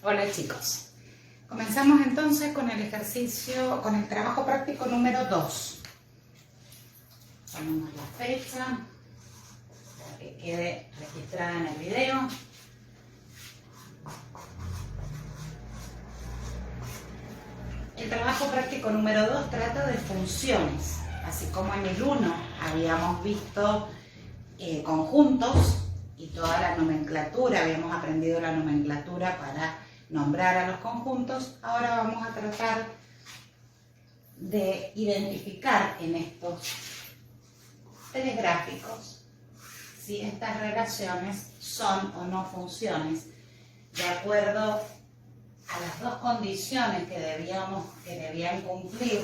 Hola chicos, comenzamos entonces con el ejercicio, con el trabajo práctico número 2. Ponemos la fecha para que quede registrada en el video. El trabajo práctico número 2 trata de funciones, así como en el 1 habíamos visto conjuntos y toda la nomenclatura, habíamos aprendido la nomenclatura para nombrar a los conjuntos. Ahora vamos a tratar de identificar en estos tres gráficos si estas relaciones son o no funciones de acuerdo a las dos condiciones que debían cumplir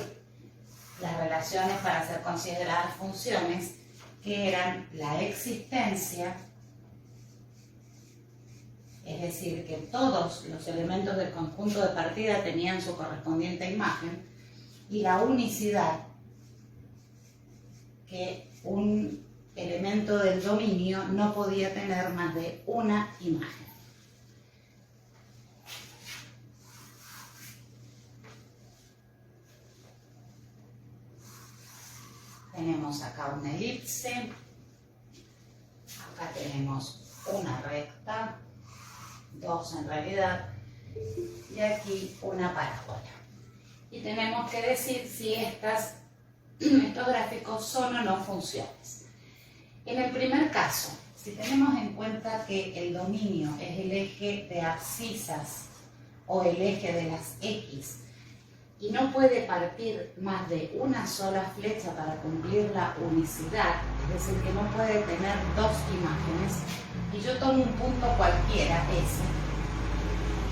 las relaciones para ser consideradas funciones, que eran la existencia, es decir, que todos los elementos del conjunto de partida tenían su correspondiente imagen, y la unicidad, que un elemento del dominio no podía tener más de una imagen. Tenemos acá una elipse, acá tenemos una recta, dos en realidad, y aquí una parábola. Y tenemos que decir si estos gráficos son o no funciones. En el primer caso, si tenemos en cuenta que el dominio es el eje de abscisas o el eje de las X, y no puede partir más de una sola flecha para cumplir la unicidad, es decir, que no puede tener dos imágenes, y yo tomo un punto cualquiera, ese.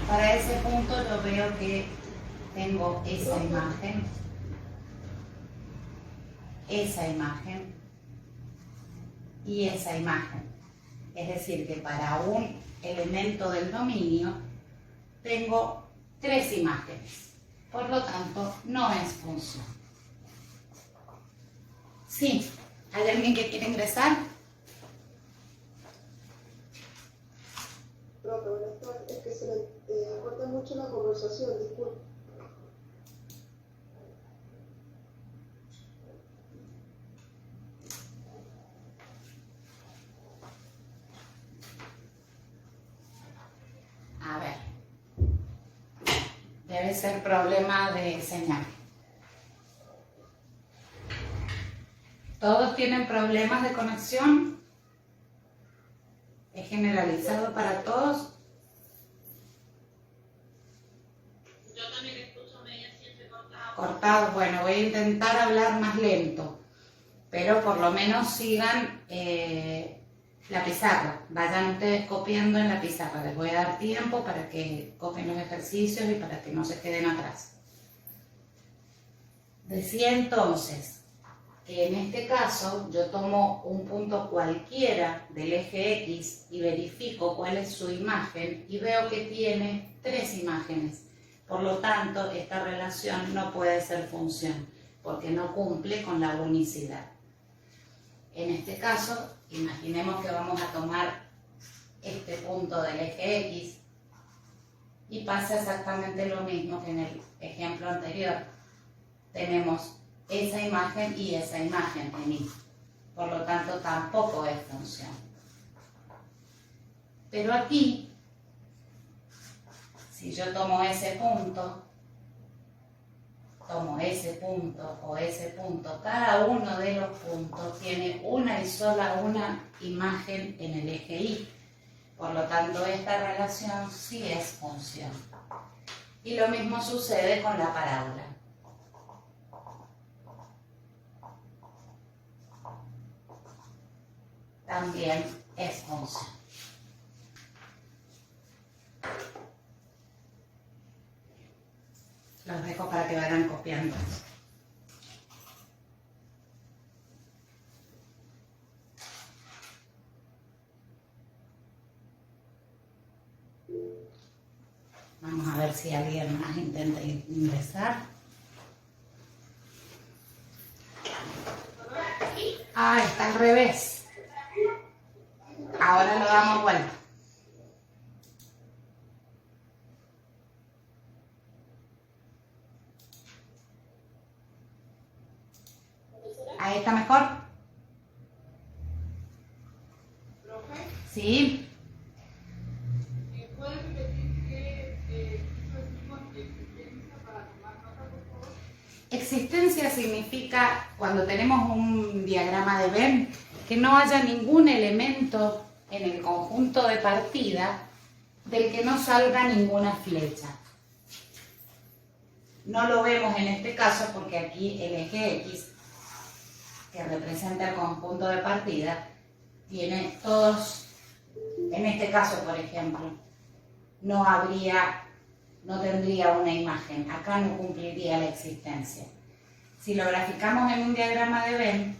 Para ese punto yo veo que tengo esa imagen y esa imagen. Es decir, que para un elemento del dominio tengo tres imágenes. Por lo tanto, no es función. Sí, ¿hay alguien que quiere ingresar? Profe, buenas tardes. Es que se le corta mucho la conversación, disculpe. A ver. Debe ser problema de señal. ¿Todos tienen problemas de conexión? ¿Es generalizado para todos? Yo también escucho media siempre cortado. Cortado. Bueno, voy a intentar hablar más lento, pero por lo menos sigan la pizarra. Vayan ustedes copiando en la pizarra. Les voy a dar tiempo para que copien los ejercicios y para que no se queden atrás. Decía entonces que en este caso yo tomo un punto cualquiera del eje X y verifico cuál es su imagen y veo que tiene tres imágenes. Por lo tanto, esta relación no puede ser función porque no cumple con la unicidad. En este caso, imaginemos que vamos a tomar este punto del eje X y pasa exactamente lo mismo que en el ejemplo anterior. Tenemos esa imagen y esa imagen en Y. Por lo tanto, tampoco es función. Pero aquí, si yo tomo ese punto o ese punto, cada uno de los puntos tiene una imagen en el eje Y. Por lo tanto, esta relación sí es función. Y lo mismo sucede con la parábola. También es función. Los dejo para que vayan copiando. Vamos a ver si alguien más intenta ingresar. Ah, está al revés. Ahora lo damos vuelta. ¿Ahí está mejor? Profe, Sí. ¿puede repetir qué decimos de existencia para tomar nota, por favor? Existencia significa, cuando tenemos un diagrama de Venn, que no haya ningún elemento en el conjunto de partida del que no salga ninguna flecha. No lo vemos en este caso porque aquí el eje X, que representa el conjunto de partida, tiene todos, en este caso por ejemplo, no tendría una imagen, acá no cumpliría la existencia. Si lo graficamos en un diagrama de Venn,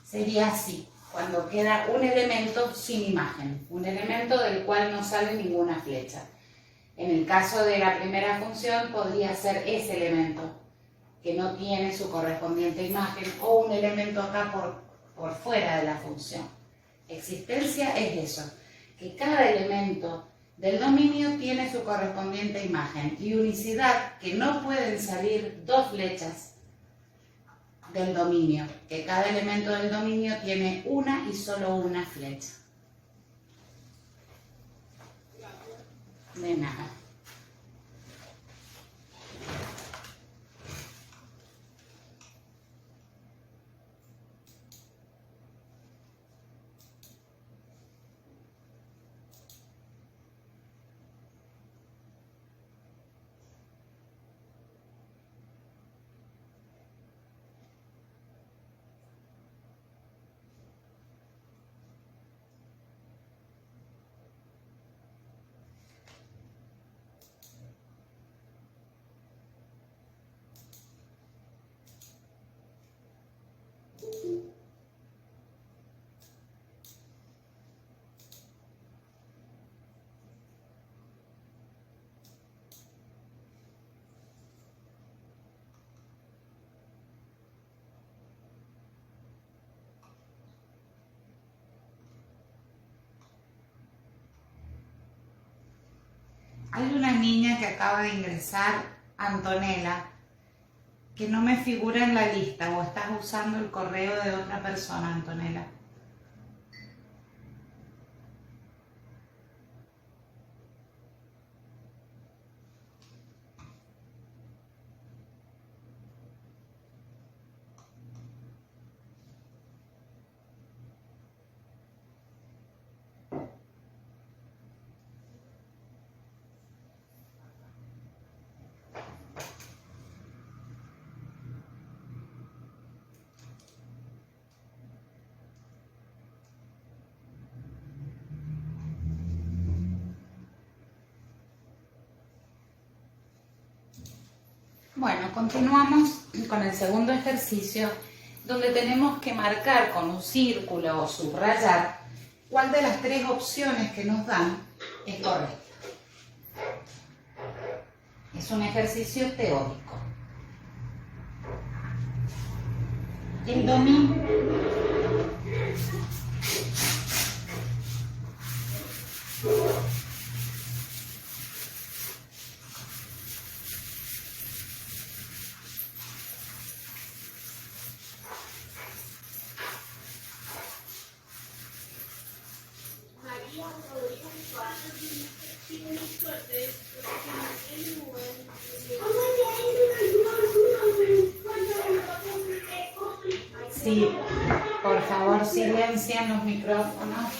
sería así, cuando queda un elemento sin imagen, un elemento del cual no sale ninguna flecha. En el caso de la primera función podría ser ese elemento que no tiene su correspondiente imagen o un elemento acá por fuera de la función. Existencia es eso, que cada elemento del dominio tiene su correspondiente imagen, y unicidad, que no pueden salir dos flechas del dominio, que cada elemento del dominio tiene una y solo una flecha. De nada. Hay una niña que acaba de ingresar, Antonella, que no me figura en la lista, o estás usando el correo de otra persona, Antonella. Bueno, continuamos con el segundo ejercicio, donde tenemos que marcar con un círculo o subrayar cuál de las tres opciones que nos dan es correcta. Es un ejercicio teórico. El dominio. María Rodríguez Suárez tiene suerte Sí, por favor, silencien los micrófonos.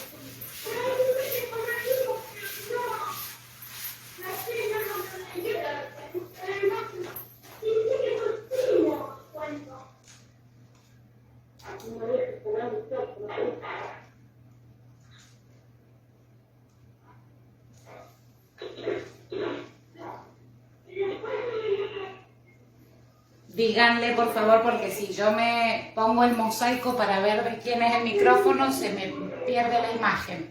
Díganle, por favor, porque si yo me pongo el mosaico para ver de quién es el micrófono, se me pierde la imagen.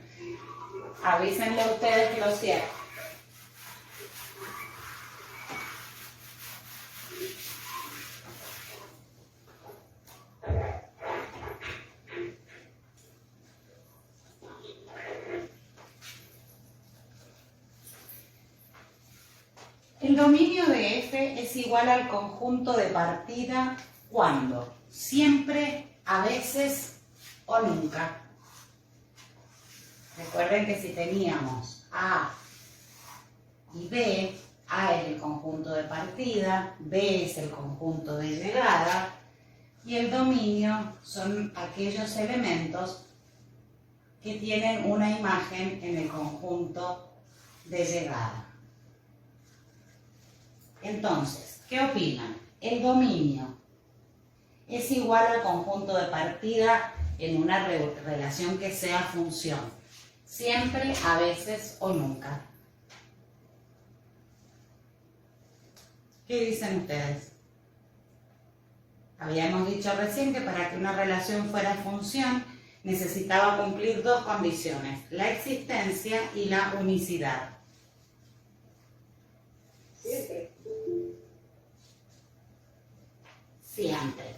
Avísenle a ustedes que lo cierren. El dominio de F es igual al conjunto de partida ¿cuándo? Siempre, a veces o nunca. Recuerden que si teníamos A y B, A es el conjunto de partida, B es el conjunto de llegada y el dominio son aquellos elementos que tienen una imagen en el conjunto de llegada. Entonces, ¿qué opinan? El dominio es igual al conjunto de partida en una relación que sea función. Siempre, a veces o nunca. ¿Qué dicen ustedes? Habíamos dicho recién que para que una relación fuera función necesitaba cumplir dos condiciones, la existencia y la unicidad. Siempre. Siempre.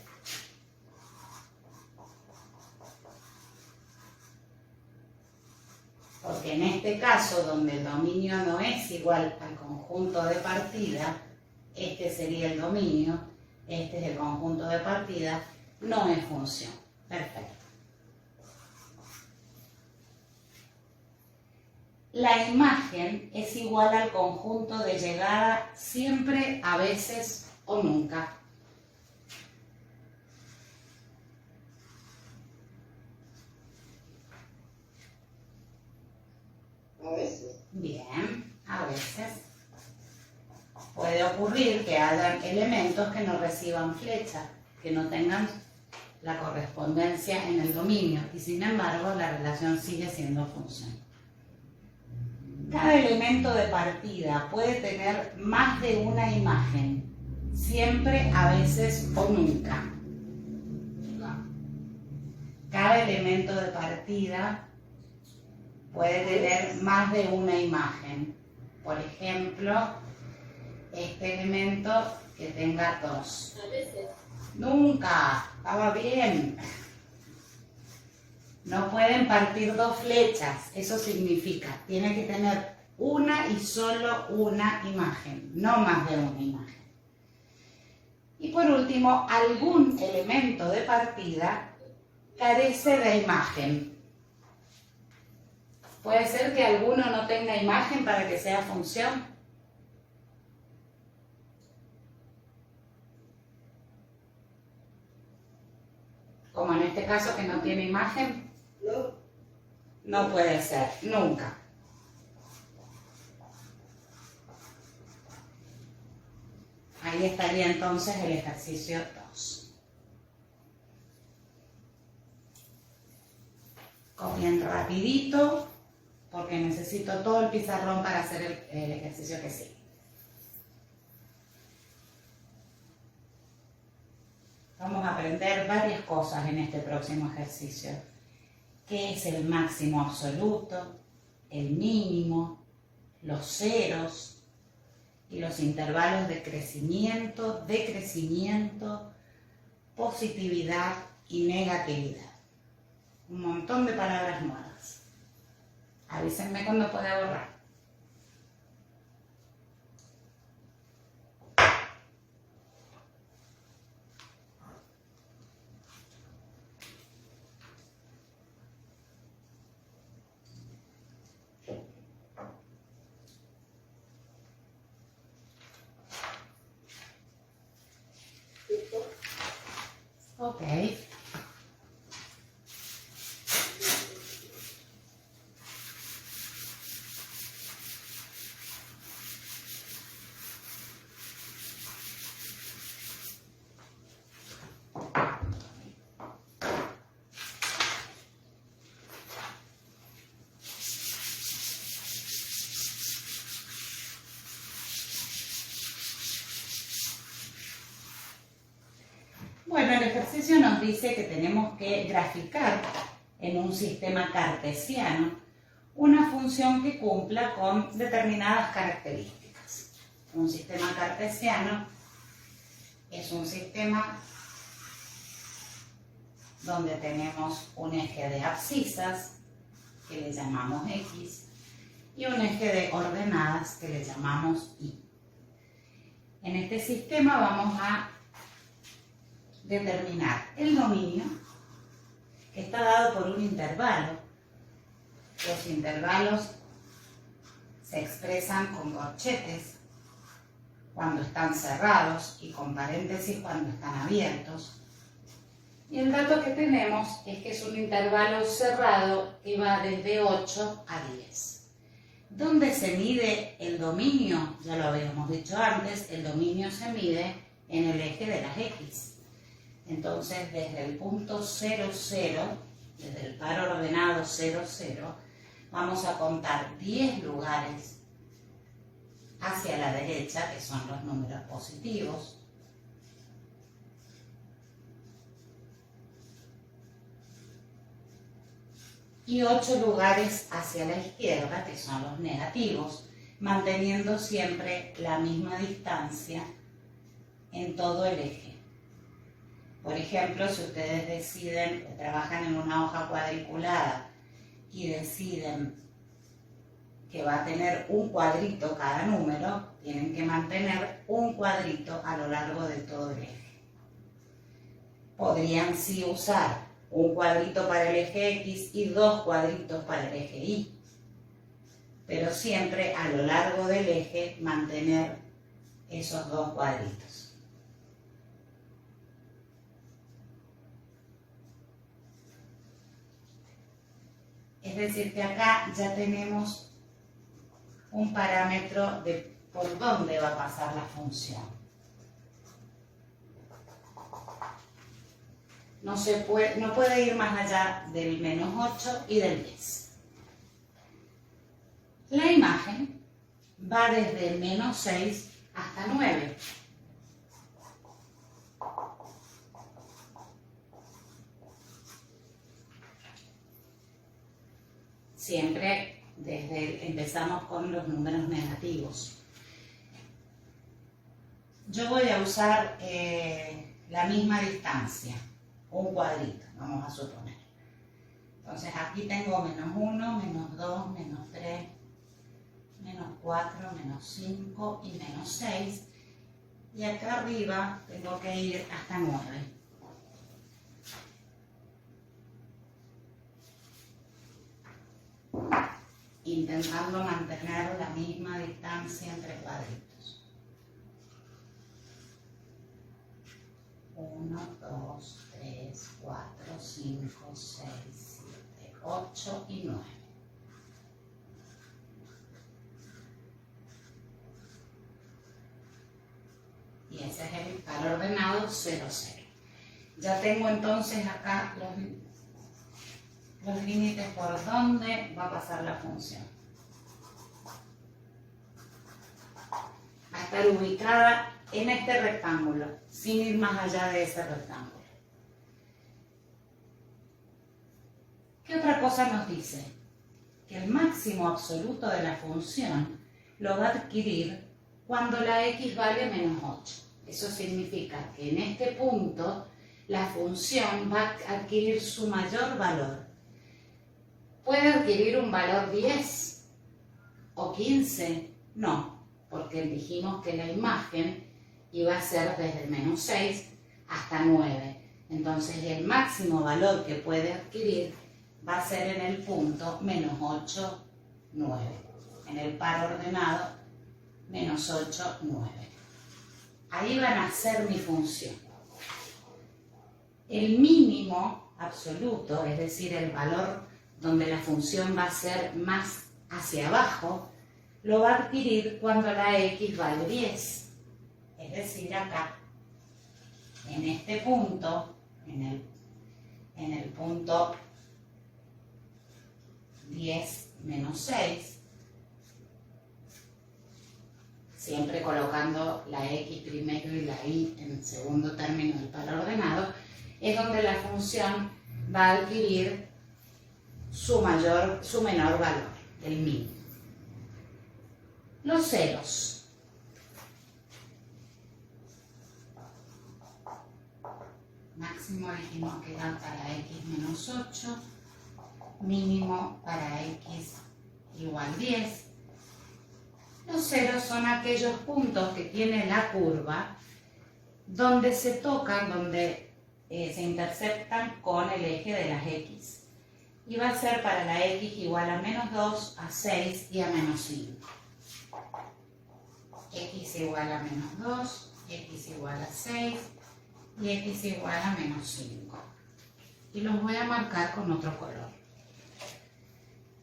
Porque en este caso, donde el dominio no es igual al conjunto de partida, este sería el dominio, este es el conjunto de partida, no es función. Perfecto. La imagen es igual al conjunto de llegada siempre, a veces o nunca. A veces. Bien, a veces. Puede ocurrir que hayan elementos que no reciban flecha, que no tengan la correspondencia en el dominio y sin embargo la relación sigue siendo función. Cada elemento de partida puede tener más de una imagen, siempre, a veces o nunca. Cada elemento de partida puede tener más de una imagen. Por ejemplo, este elemento que tenga dos. A veces. Nunca, estaba bien. No pueden partir dos flechas, eso significa, tiene que tener una y solo una imagen, no más de una imagen. Y por último, algún elemento de partida carece de imagen. Puede ser que alguno no tenga imagen para que sea función. Como en este caso que no tiene imagen, No. no puede ser, nunca. Ahí estaría entonces el ejercicio 2. Copien rapidito, porque necesito todo el pizarrón para hacer el ejercicio que sigue. Vamos a aprender varias cosas en este próximo ejercicio. ¿Qué es el máximo absoluto? El mínimo, los ceros y los intervalos de crecimiento, decrecimiento, positividad y negatividad. Un montón de palabras nuevas. Avísenme cuando pueda borrar. Ok. Bueno, el ejercicio nos dice que tenemos que graficar en un sistema cartesiano una función que cumpla con determinadas características. Un sistema cartesiano es un sistema donde tenemos un eje de abscisas, que le llamamos X, y un eje de ordenadas, que le llamamos Y. En este sistema vamos a determinar el dominio, que está dado por un intervalo. Los intervalos se expresan con corchetes cuando están cerrados y con paréntesis cuando están abiertos. Y el dato que tenemos es que es un intervalo cerrado que va desde 8 a 10. ¿Dónde se mide el dominio? Ya lo habíamos dicho antes, el dominio se mide en el eje de las X. Entonces, desde el punto 0, 0, desde el par ordenado 0, 0, vamos a contar 10 lugares hacia la derecha, que son los números positivos. Y 8 lugares hacia la izquierda, que son los negativos, manteniendo siempre la misma distancia en todo el eje. Por ejemplo, si ustedes deciden, trabajan en una hoja cuadriculada y deciden que va a tener un cuadrito cada número, tienen que mantener un cuadrito a lo largo de todo el eje. Podrían sí usar un cuadrito para el eje X y 2 cuadritos para el eje Y, pero siempre a lo largo del eje mantener esos 2 cuadritos. Es decir, que acá ya tenemos un parámetro de por dónde va a pasar la función. No puede ir más allá del menos 8 y del 10. La imagen va desde el menos 6 hasta 9. Siempre empezamos con los números negativos. Yo voy a usar la misma distancia, un cuadrito, vamos a suponer. Entonces aquí tengo menos 1, menos 2, menos 3, menos 4, menos 5 y menos 6. Y acá arriba tengo que ir hasta 9. Intentando mantener la misma distancia entre cuadritos. 1, 2, 3, 4, 5, 6, 7, 8 y 9. Y ese es el par ordenado 0, 0. Ya tengo entonces acá los límites por donde va a pasar la función. Va a estar ubicada en este rectángulo, sin ir más allá de ese rectángulo. ¿Qué otra cosa nos dice? Que el máximo absoluto de la función lo va a adquirir cuando la x vale menos 8. Eso significa que en este punto la función va a adquirir su mayor valor. ¿Puede adquirir un valor 10 o 15? No, porque dijimos que la imagen iba a ser desde el menos 6 hasta 9. Entonces el máximo valor que puede adquirir va a ser en el punto menos 8, 9. En el par ordenado, menos 8, 9. Ahí va a nacer mi función. El mínimo absoluto, es decir, el valor donde la función va a ser más hacia abajo, lo va a adquirir cuando la x vale 10. Es decir, acá, en este punto, en el punto 10 menos 6, siempre colocando la x primero y la y en el segundo término del par ordenado, es donde la función va a adquirir su menor valor, el mínimo. Los ceros. Máximo dijimos que era para x menos 8, mínimo para x igual 10. Los ceros son aquellos puntos que tiene la curva donde se tocan, donde se interceptan con el eje de las X. Y va a ser para la X igual a menos 2, a 6 y a menos 5. X igual a menos 2, X igual a 6 y X igual a menos 5. Y los voy a marcar con otro color.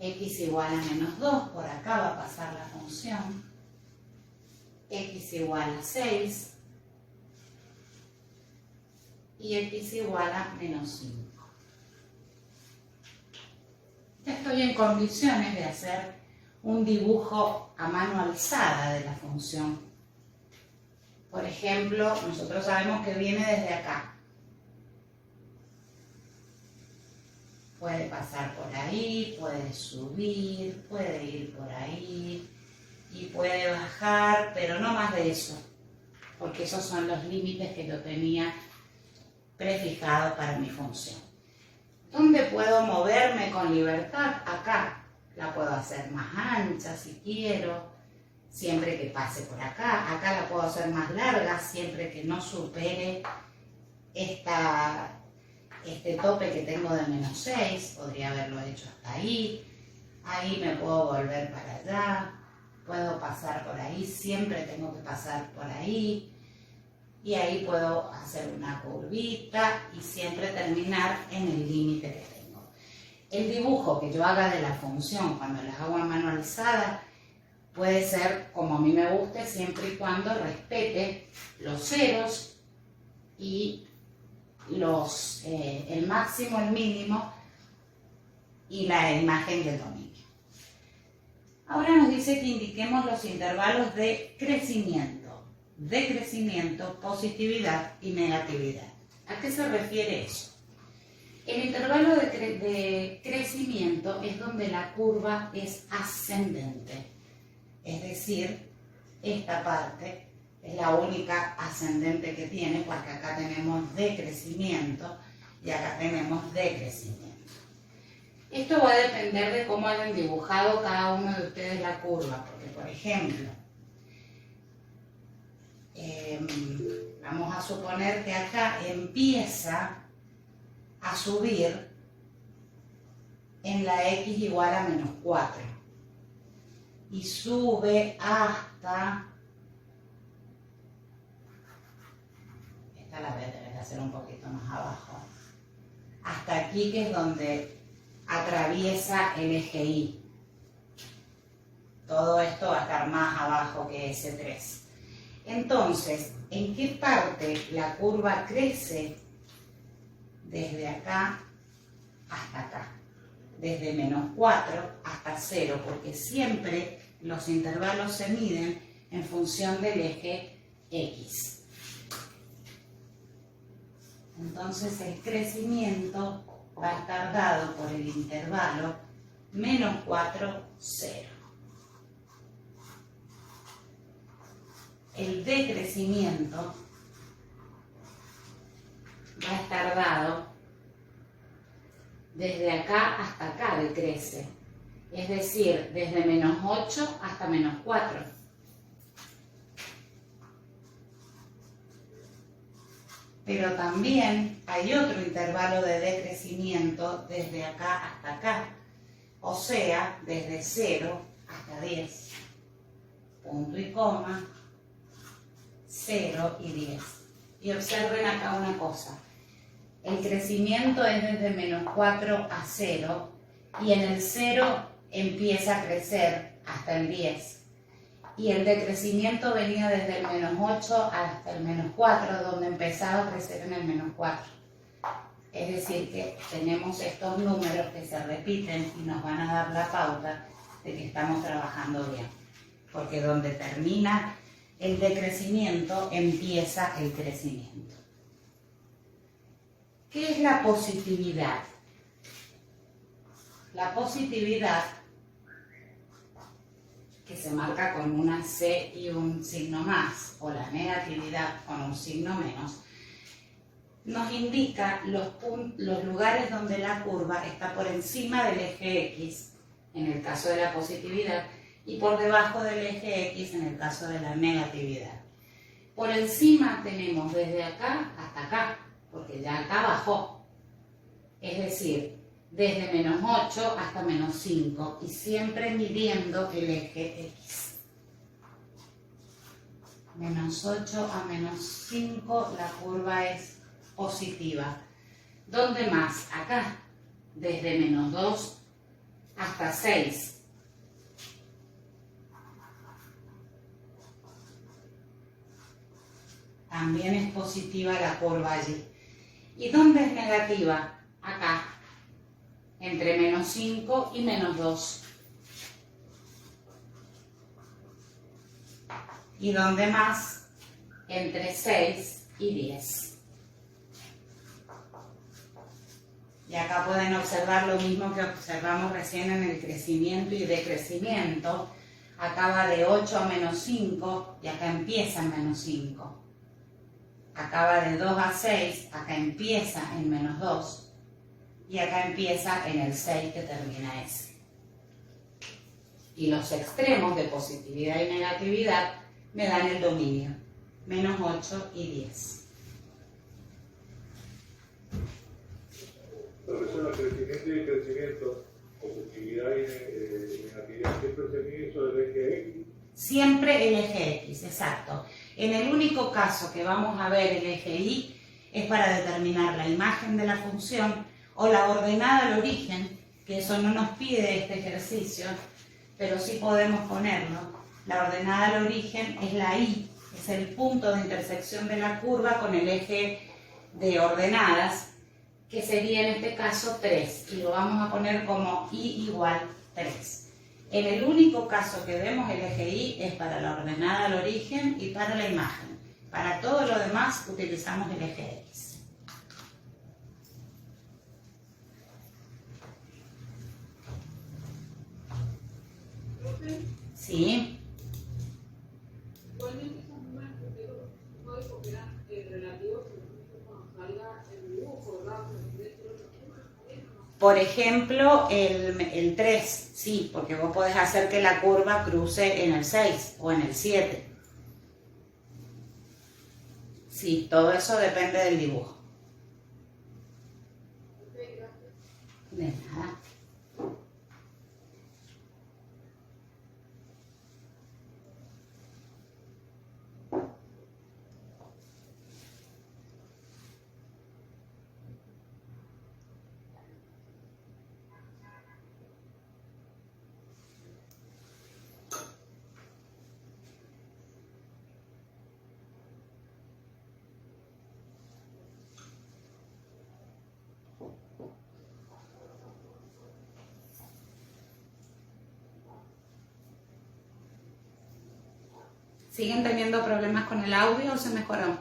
X igual a menos 2, por acá va a pasar la función. X igual a 6 y X igual a menos 5. Ya estoy en condiciones de hacer un dibujo a mano alzada de la función. Por ejemplo, nosotros sabemos que viene desde acá. Puede pasar por ahí, puede subir, puede ir por ahí y puede bajar, pero no más de eso, porque esos son los límites que yo tenía prefijados para mi función. ¿Dónde puedo moverme con libertad? Acá. La puedo hacer más ancha si quiero, siempre que pase por acá. Acá la puedo hacer más larga, siempre que no supere este tope que tengo de menos 6. Podría haberlo hecho hasta ahí. Ahí me puedo volver para allá. Puedo pasar por ahí, siempre tengo que pasar por ahí. Y ahí puedo hacer una curvita y siempre terminar en el límite que tengo. El dibujo que yo haga de la función cuando las hago a mano alzada puede ser como a mí me guste, siempre y cuando respete los ceros y el máximo, el mínimo y la imagen del dominio. Ahora nos dice que indiquemos los intervalos de crecimiento, decrecimiento, positividad y negatividad. ¿A qué se refiere eso? El intervalo de crecimiento es donde la curva es ascendente, es decir, esta parte es la única ascendente que tiene, porque acá tenemos decrecimiento y acá tenemos decrecimiento. Esto va a depender de cómo hayan dibujado cada uno de ustedes la curva, porque por ejemplo, vamos a suponer que acá empieza a subir en la X igual a menos 4 y sube hasta, esta la voy a tener que hacer un poquito más abajo, hasta aquí, que es donde atraviesa el eje Y. Todo esto va a estar más abajo que S3. Entonces, ¿en qué parte la curva crece? Desde acá hasta acá. Desde menos 4 hasta 0, porque siempre los intervalos se miden en función del eje X. Entonces, el crecimiento va a estar dado por el intervalo menos 4, 0. El decrecimiento va a estar dado desde acá hasta acá, decrece. Es decir, desde menos 8 hasta menos 4. Pero también hay otro intervalo de decrecimiento desde acá hasta acá. O sea, desde 0 hasta 10. Punto y coma, 0 y 10. Y observen acá una cosa. El crecimiento es desde menos 4 a 0 y en el 0 empieza a crecer hasta el 10. Y el decrecimiento venía desde el menos 8 hasta el menos 4, donde empezaba a crecer en el menos 4. Es decir, que tenemos estos números que se repiten y nos van a dar la pauta de que estamos trabajando bien. Porque donde termina el decrecimiento, empieza el crecimiento. ¿Qué es la positividad? La positividad, que se marca con una C y un signo más, o la negatividad con un signo menos, nos indica los lugares donde la curva está por encima del eje X, en el caso de la positividad, y por debajo del eje X en el caso de la negatividad. Por encima tenemos desde acá hasta acá, porque ya acá bajó. Es decir, desde menos 8 hasta menos 5 y siempre midiendo el eje X. Menos 8 a menos 5, la curva es positiva. ¿Dónde más? Acá, desde menos 2 hasta 6. También es positiva la curva allí. ¿Y dónde es negativa? Acá, entre menos 5 y menos 2. ¿Y dónde más? Entre 6 y 10. Y acá pueden observar lo mismo que observamos recién en el crecimiento y decrecimiento. Acá va de 8 a menos 5 y acá empieza en menos 5. Acá va de 2 a 6, acá empieza en menos 2 y acá empieza en el 6 que termina S. Y los extremos de positividad y negatividad me dan el dominio, menos 8 y 10. Profesora, crecimiento y decrecimiento, positividad y negatividad, ¿siempre se mide sobre el eje X? Siempre el eje X, exacto. En el único caso que vamos a ver el eje Y es para determinar la imagen de la función o la ordenada al origen, que eso no nos pide este ejercicio, pero sí podemos ponerlo. La ordenada al origen es la Y, es el punto de intersección de la curva con el eje de ordenadas, que sería en este caso 3, y lo vamos a poner como Y igual 3. En el único caso que vemos el eje Y es para la ordenada al origen y para la imagen. Para todo lo demás utilizamos el eje X. Sí. Igualmente esos números que usted no dijo que eran relativos, cuando salga el dibujo, ¿verdad? Por ejemplo, el 3, sí, porque vos podés hacer que la curva cruce en el 6 o en el 7. Sí, todo eso depende del dibujo. De nada. ¿Siguen teniendo problemas con el audio o se mejoró?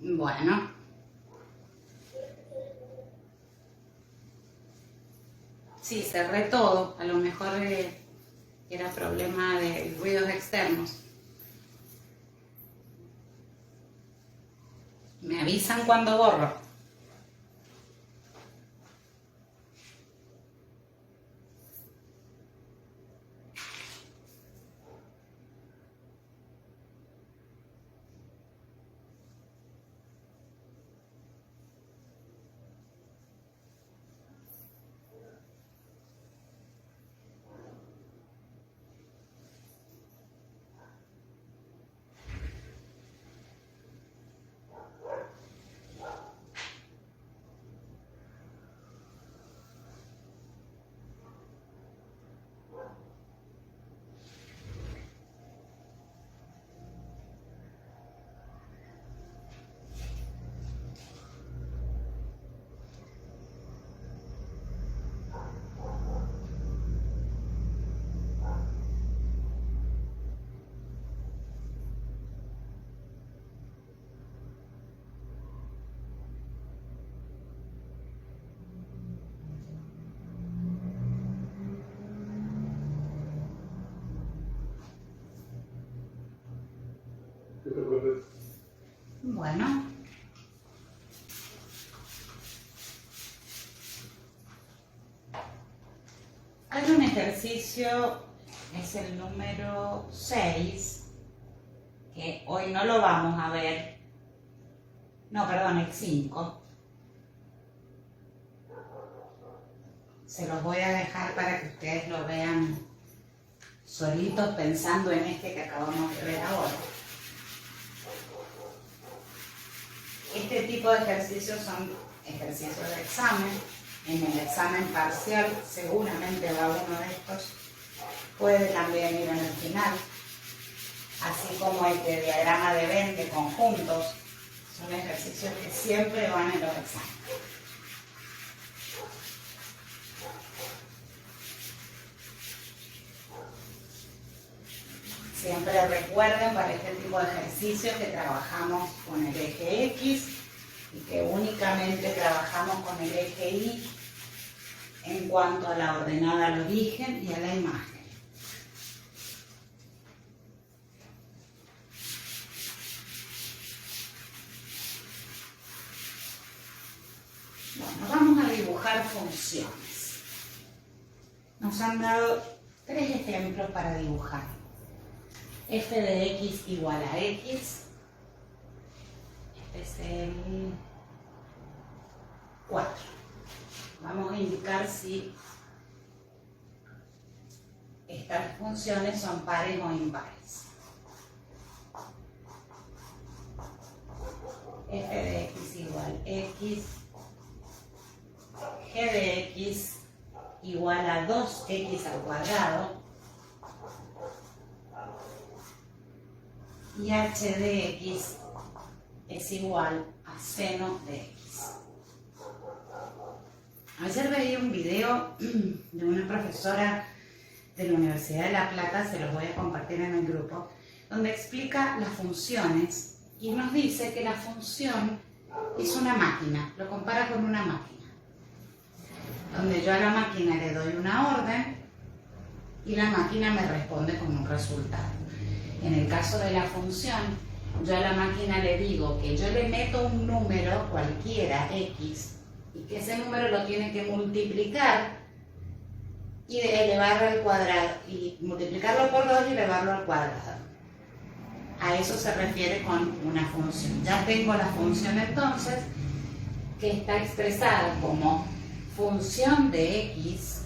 Bueno. Sí, cerré todo. A lo mejor era problema de ruidos externos. Me avisan cuando borro. Bueno. ejercicio es el número 6, que hoy no lo vamos a ver. No, perdón, el 5. Se los voy a dejar para que ustedes lo vean solitos pensando en este que acabamos de ver ahora. Este tipo de ejercicios son ejercicios de examen. En el examen parcial seguramente va uno de estos. Puede también ir en el final. Así como el de diagrama de Venn de conjuntos. Son ejercicios que siempre van en los exámenes. Siempre recuerden para este tipo de ejercicios que trabajamos con el eje X y que únicamente trabajamos con el eje Y en cuanto a la ordenada al origen y a la imagen. Bueno, vamos a dibujar funciones. Nos han dado 3 ejemplos para dibujar. F de X igual a X. Este es el 4. Vamos a indicar si estas funciones son pares o impares. F de X igual X. G de X igual a 2X al cuadrado. Y h de x es igual a seno de x. Ayer veía un video de una profesora de la Universidad de La Plata, se los voy a compartir en el grupo, donde explica las funciones y nos dice que la función es una máquina, lo compara con una máquina, donde yo a la máquina le doy una orden y la máquina me responde con un resultado. En el caso de la función, yo a la máquina le digo que yo le meto un número cualquiera, x, y que ese número lo tiene que multiplicar y elevarlo al cuadrado, y multiplicarlo por 2 y elevarlo al cuadrado. A eso se refiere con una función. Ya tengo la función entonces, que está expresada como función de x,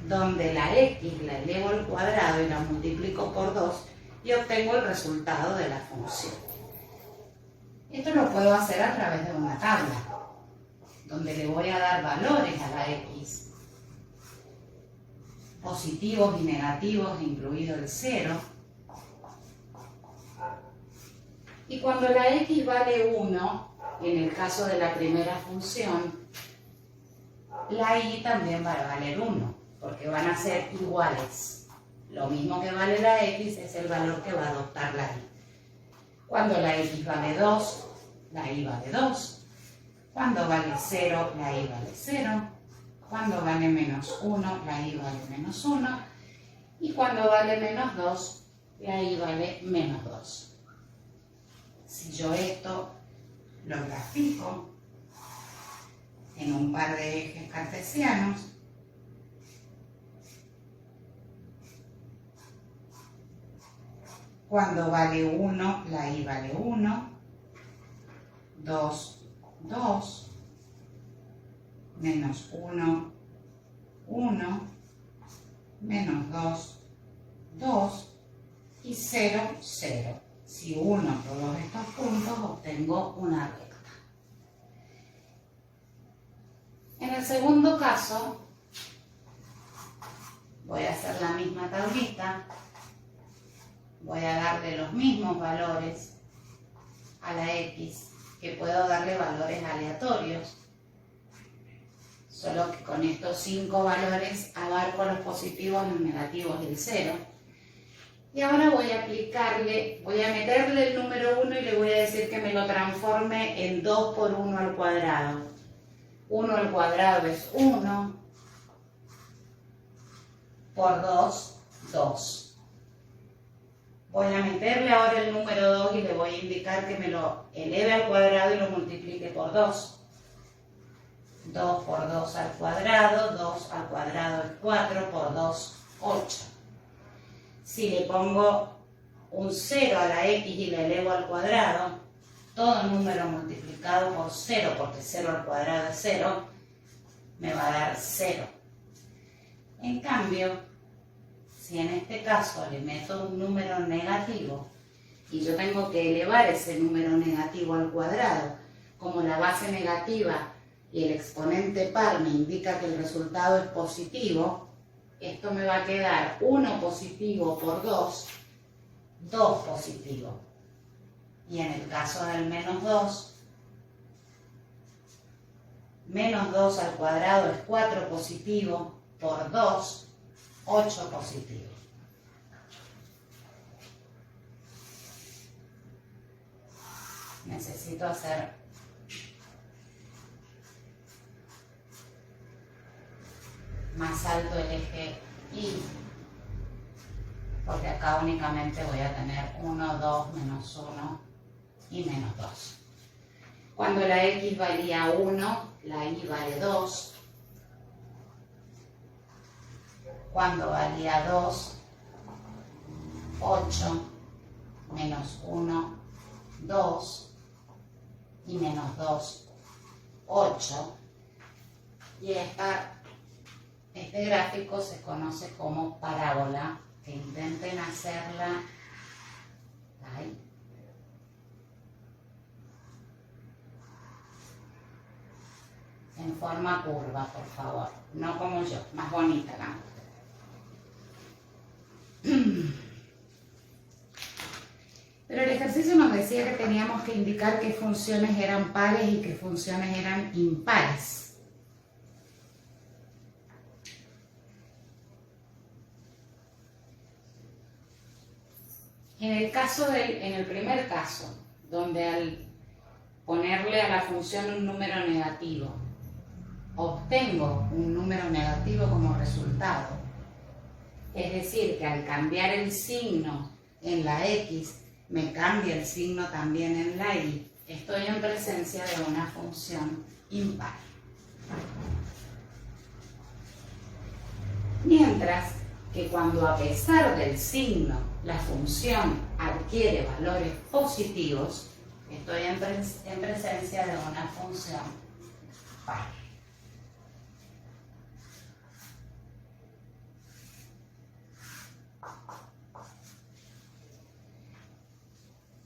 donde la x la elevo al cuadrado y la multiplico por 2, y obtengo el resultado de la función. Esto lo puedo hacer a través de una tabla, donde le voy a dar valores a la x, positivos y negativos, incluido el 0. Y cuando la x vale 1, en el caso de la primera función, la y también va a valer 1, porque van a ser iguales. Lo mismo que vale la x es el valor que va a adoptar la y. Cuando la x vale 2, la y vale 2. Cuando vale 0, la y vale 0. Cuando vale menos 1, la y vale menos 1. Y cuando vale menos 2, la y vale menos 2. Si yo esto lo grafico en un par de ejes cartesianos, cuando vale 1, la y vale 1, 2, 2, menos 1, 1, menos 2, 2, y 0, 0. Si uno todos estos puntos, obtengo una recta. En el segundo caso, voy a hacer la misma tablita. Voy a darle los mismos valores a la x, que puedo darle valores aleatorios. Solo que con estos 5 valores abarco los positivos, los negativos y el 0. Y ahora voy a meterle el número 1 y le voy a decir que me lo transforme en 2 por 1 al cuadrado. 1 al cuadrado es 1, por 2, 2. Voy a meterle ahora el número 2 y le voy a indicar que me lo eleve al cuadrado y lo multiplique por 2. 2 por 2 al cuadrado, 2 al cuadrado es 4, por 2, 8. Si le pongo un 0 a la x y le elevo al cuadrado, todo número multiplicado por 0, porque 0 al cuadrado es 0, me va a dar 0. En cambio, si en este caso le meto un número negativo y yo tengo que elevar ese número negativo al cuadrado, como la base negativa y el exponente par me indica que el resultado es positivo, esto me va a quedar 1 positivo por 2, 2 positivo. Y en el caso del menos 2, menos 2 al cuadrado es 4 positivo por 2, 8 positivo. Necesito hacer más alto el eje Y, porque acá únicamente voy a tener 1, 2, menos 1 y menos 2. Cuando la X valía 1, la Y vale 2. Cuando valía 2, 8, menos 1, 2, y menos 2, 8. Y este gráfico se conoce como parábola, que intenten hacerla ahí. En forma curva, por favor, no como yo, más bonita la Pero el ejercicio nos decía que teníamos que indicar qué funciones eran pares y qué funciones eran impares. En el primer caso, donde al ponerle a la función un número negativo, obtengo un número negativo como resultado, es decir, que al cambiar el signo en la X, me cambia el signo también en la Y, estoy en presencia de una función impar. Mientras que cuando a pesar del signo la función adquiere valores positivos, estoy en presencia de una función par.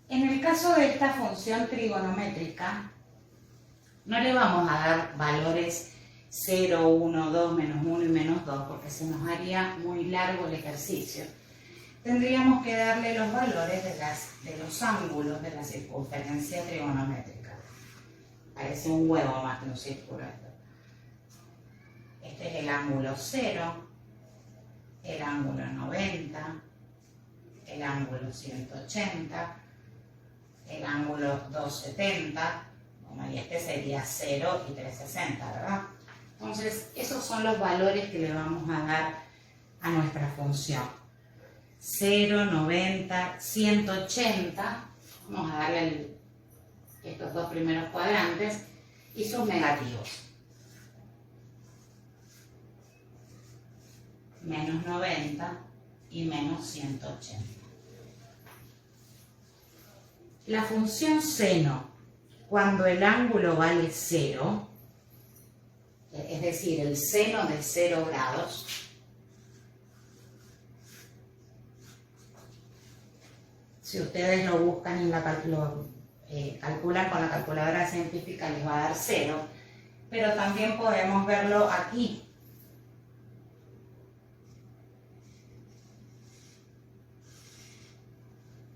En el caso de esta función trigonométrica, no le vamos a dar valores 0, 1, 2, menos 1 y menos 2, porque se nos haría muy largo el ejercicio. Tendríamos que darle los valores de los ángulos de la circunferencia trigonométrica. Parece un huevo más que un círculo esto. Este es el ángulo 0, el ángulo 90, el ángulo 180, el ángulo 270, bueno, y este sería 0 y 360, ¿verdad? Entonces, esos son los valores que le vamos a dar a nuestra función. 0, 90, 180, vamos a darle estos dos primeros cuadrantes y sus negativos. Menos 90 y menos 180. La función seno, cuando el ángulo vale 0, es decir, el seno de 0 grados, si ustedes lo buscan y calculan con la calculadora científica, les va a dar 0, pero también podemos verlo aquí.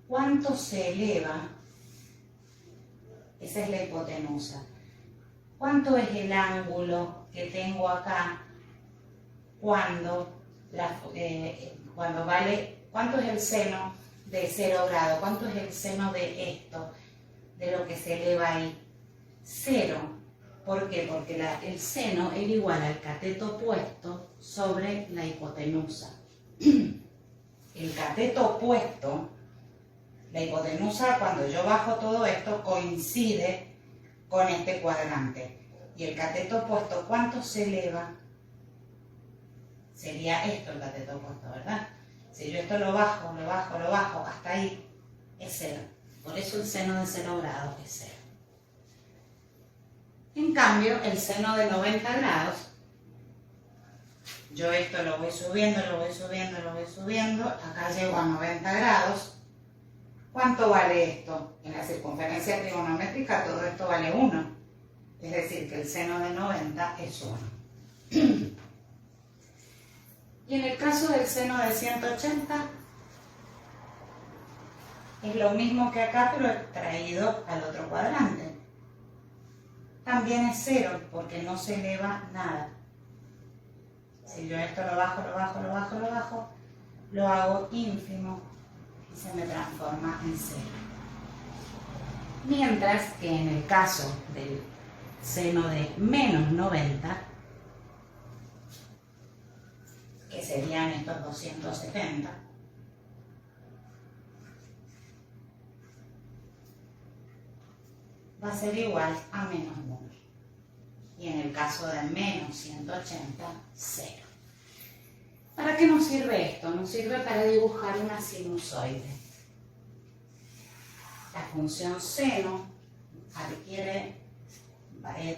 ¿Cuánto se eleva? Esa es la hipotenusa. ¿Cuánto es el ángulo que tengo acá cuando cuánto es el seno de 0 grados? ¿Cuánto es el seno de esto, de lo que se eleva ahí? 0. ¿Por qué? Porque el seno es igual al cateto opuesto sobre la hipotenusa. El cateto opuesto, la hipotenusa, cuando yo bajo todo esto, coincide con este cuadrante. y el cateto opuesto, ¿cuánto se eleva? Sería esto el cateto opuesto, ¿verdad? Si yo esto lo bajo, hasta ahí, es 0. Por eso el seno de 0 grados es 0. En cambio, el seno de 90 grados, yo esto lo voy subiendo, acá llego a 90 grados. ¿Cuánto vale esto? En la circunferencia trigonométrica todo esto vale 1. Es decir, que el seno de 90 es 1. Y en el caso del seno de 180, es lo mismo que acá, pero traído al otro cuadrante. También es 0, porque no se eleva nada. Si yo esto lo bajo, lo hago ínfimo y se me transforma en 0. Mientras que en el caso del seno de menos 90, que serían estos 270, va a ser igual a menos 1. Y en el caso de menos 180, 0. ¿Para qué nos sirve esto? Nos sirve para dibujar una sinusoide. La función seno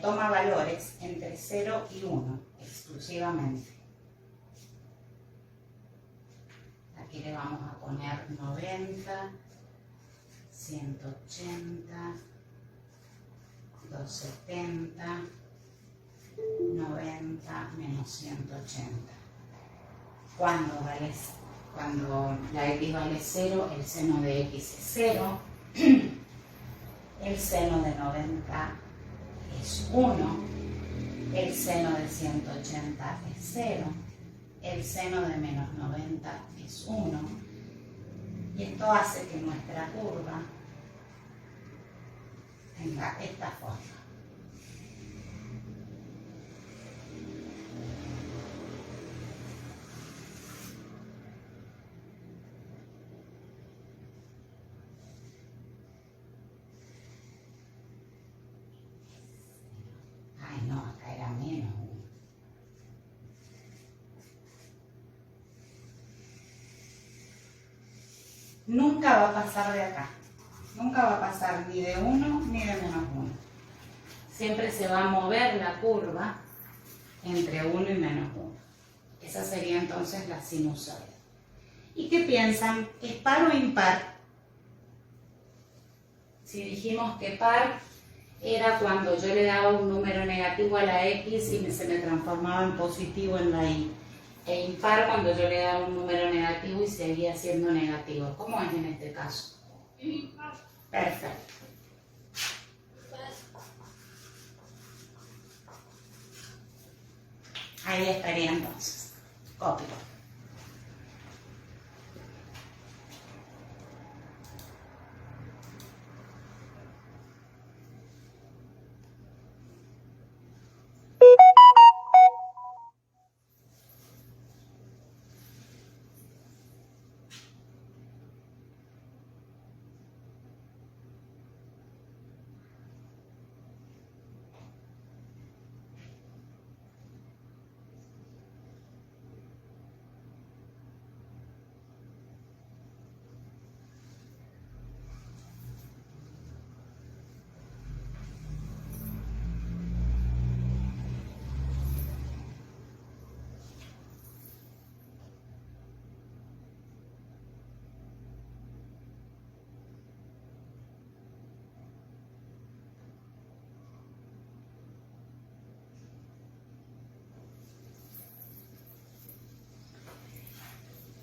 toma valores entre 0 y 1 exclusivamente. Aquí le vamos a poner 90, 180, 270, 90 menos 180. Cuando la x vale 0, el seno de x es 0, el seno de 90 es 1, el seno de 180 es 0, el seno de menos 90 es 1, y esto hace que nuestra curva tenga esta forma. Ay, no, acá era menos 1. Nunca va a pasar de acá. Nunca va a pasar ni de 1 ni de menos 1. Siempre se va a mover la curva entre 1 y menos 1. Esa sería entonces la sinusoide. ¿Y qué piensan? ¿Es par o impar? Si dijimos que par era cuando yo le daba un número negativo a la x y se me transformaba en positivo en la y. E impar cuando yo le daba un número negativo y seguía siendo negativo. ¿Cómo es en este caso? Perfecto. Ahí estaría entonces. Copio.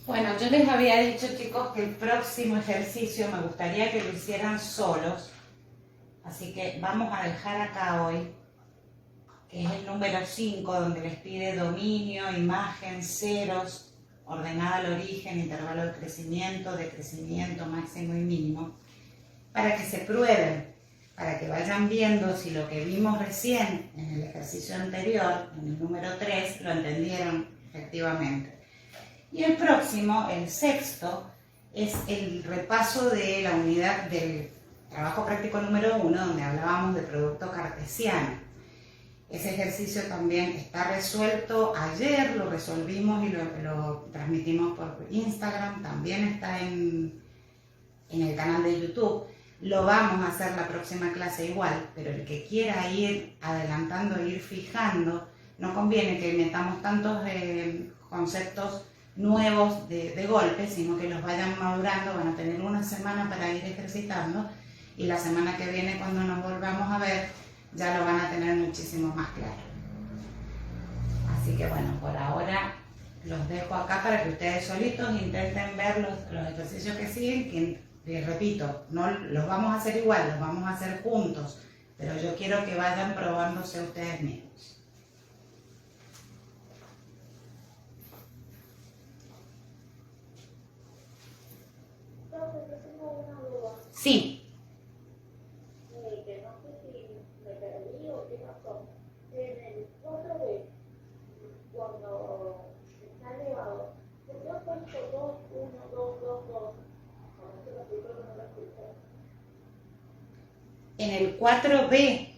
Bueno, yo les había dicho, chicos, que el próximo ejercicio me gustaría que lo hicieran solos, así que vamos a dejar acá hoy, que es el número 5, donde les pide dominio, imagen, ceros, ordenada al origen, intervalo de crecimiento máximo y mínimo, para que se prueben, para que vayan viendo si lo que vimos recién en el ejercicio anterior, en el número 3, lo entendieron efectivamente. Y el próximo, el sexto, es el repaso de la unidad del trabajo práctico número 1, donde hablábamos de producto cartesiano. Ese ejercicio también está resuelto. Ayer lo resolvimos y lo transmitimos por Instagram. También está en el canal de YouTube. Lo vamos a hacer la próxima clase igual, pero el que quiera ir adelantando, ir fijando, no conviene que metamos tantos conceptos nuevos de golpe, sino que los vayan madurando. Van a tener una semana para ir ejercitando y la semana que viene, cuando nos volvamos a ver, ya lo van a tener muchísimo más claro. Así que bueno, por ahora los dejo acá para que ustedes solitos intenten ver los ejercicios que siguen, que les repito, no los vamos a hacer igual, los vamos a hacer juntos, pero yo quiero que vayan probándose ustedes mismos. Entonces, yo tengo una duda. Sí. Que no sé si me perdí o qué pasó. En el 4B, cuando está elevado, yo he puesto 2, 1, 2, 2, 2. Cuando se lo explico, no lo escuché. En el 4B,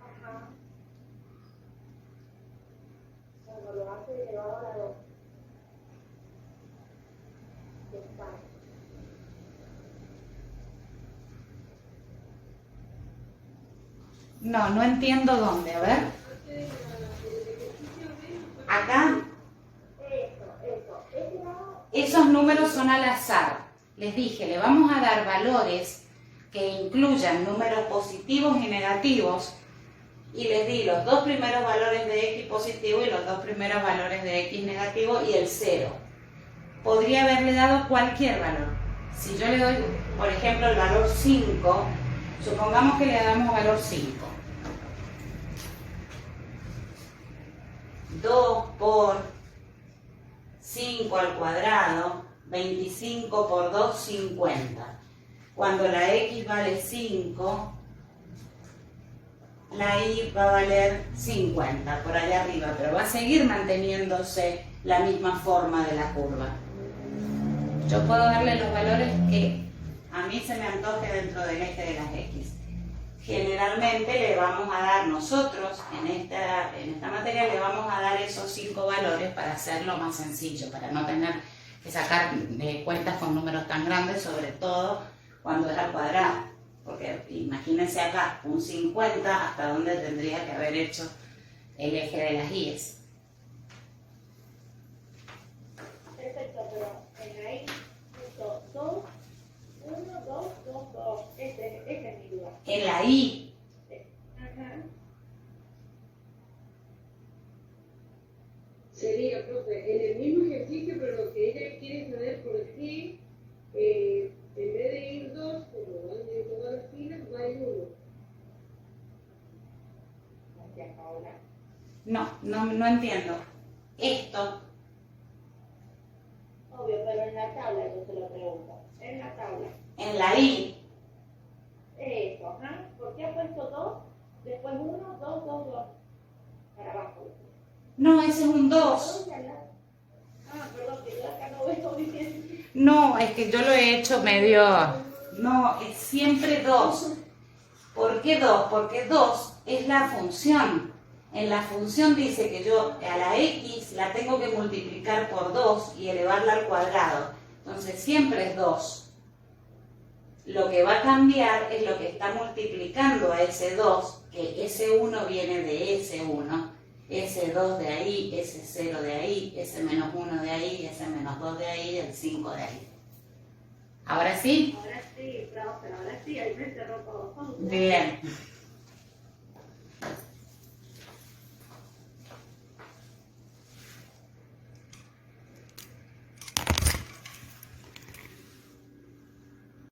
Ajá. Cuando lo hace elevado a la 2. Está. no entiendo dónde, a ver. Acá, esos números son al azar. Les dije, le vamos a dar valores que incluyan números positivos y negativos, y les di los dos primeros valores de X positivo y los dos primeros valores de X negativo y el 0. Podría haberle dado cualquier valor. Si yo le doy, por ejemplo, el valor 5, supongamos que le damos valor 5. 2 por 5 al cuadrado, 25 por 2, 50. Cuando la X vale 5, la Y va a valer 50 por allá arriba, pero va a seguir manteniéndose la misma forma de la curva. Yo puedo darle los valores que a mí se me antoje dentro del eje de las X. Generalmente le vamos a dar nosotros, en esta materia le vamos a dar esos 5 valores para hacerlo más sencillo, para no tener que sacar cuentas con números tan grandes, sobre todo cuando es al cuadrado. Porque imagínense acá, un 50, hasta dónde tendría que haber hecho el eje de las Y's. Perfecto, pero en la I puso 2, 1, 2, 2, 2. Esa es mi duda. En la Y, Ajá. Sería, profe, en el mismo ejercicio, pero lo que ella quiere saber por qué, en vez de ir 2, como van de todas las filas, va a ir 1. Gracias, Paola. no entiendo. Esto, Obvio, pero en la tabla yo se lo pregunto. En la tabla. en la Y, Eso, ajá. ¿Por qué ha puesto 2? Después 1, 2, 2, 2. Para abajo. no, ese es un 2. Ah, perdón, que yo acá no veo bien. No, es que yo lo he hecho medio... No, es siempre 2. ¿Por qué 2? Porque 2 es la función. En la función dice que yo a la X la tengo que multiplicar por 2 y elevarla al cuadrado. Entonces siempre es 2. Lo que va a cambiar es lo que está multiplicando a ese 2, que ese 1 viene de ese 1, ese 2 de ahí, ese 0 de ahí, ese menos 1 de ahí, ese menos 2 de ahí, el 5 de ahí. ¿Ahora sí? Ahora sí, profe, ahora sí, ahí me cerró todo. Bien.